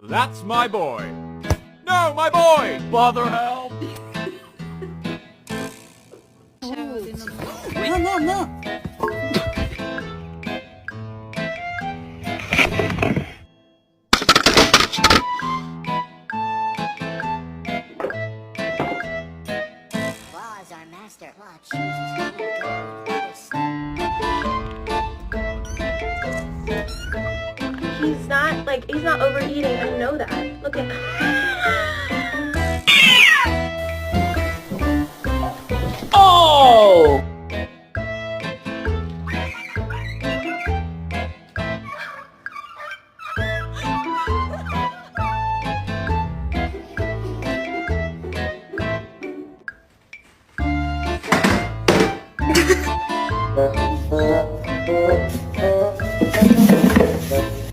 That's my boy. No, my boy! Father, help! No, no, no! Claw is our master. Claw chooses who will go with this. He's not overeating. I know that. Look at Oh!